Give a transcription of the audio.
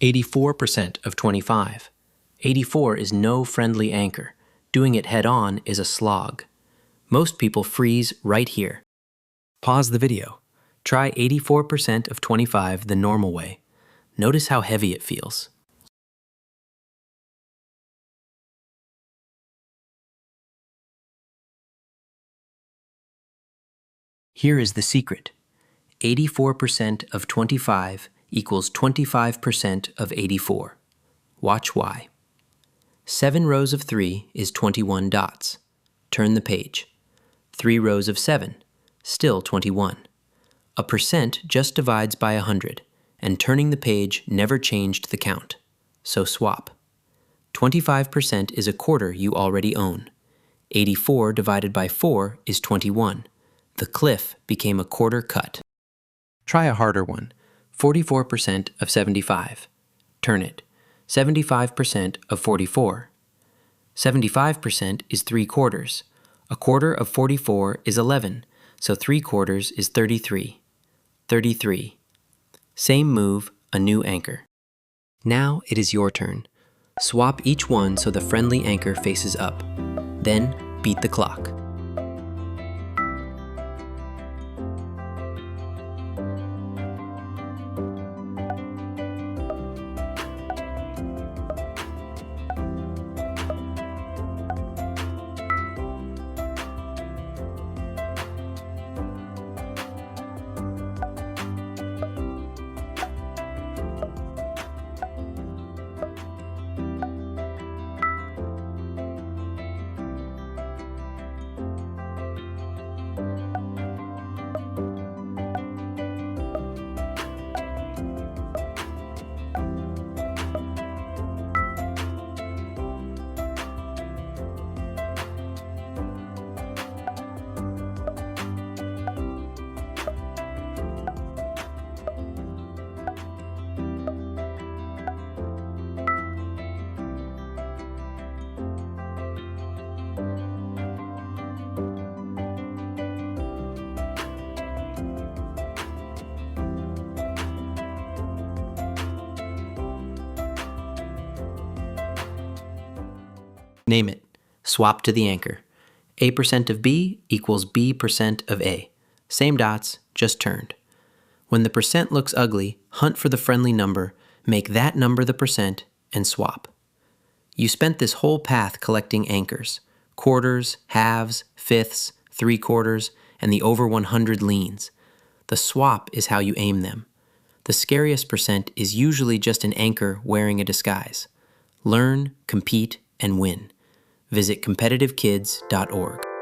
84% of 25. 84 is no friendly anchor. Doing it head-on is a slog. Most people freeze right here. Pause the video. Try 84% of 25 the normal way. Notice how heavy it feels. Here is the secret. 84% of 25 equals 25% of 84. Watch why. 7 rows of 3 is 21 dots. Turn the page. 3 rows of 7, still 21. A percent just divides by 100, and turning the page never changed the count. So swap. 25% is a quarter you already own. 84 divided by 4 is 21. The cliff became a quarter cut. Try a harder one. 44% of 75. Turn it. 75% of 44. 75% is 3 quarters. A quarter of 44 is 11, so 3 quarters is 33. 33. Same move, a new anchor. Now it is your turn. Swap each one so the friendly anchor faces up. Then beat the clock. Name it. Swap to the anchor. A% of B equals B% of A. Same dots, just turned. When the percent looks ugly, hunt for the friendly number, make that number the percent, and swap. You spent this whole path collecting anchors, quarters, halves, fifths, 3/4, and the over 100 leans. The swap is how you aim them. The scariest percent is usually just an anchor wearing a disguise. Learn, compete, and win. Visit competitivekids.org.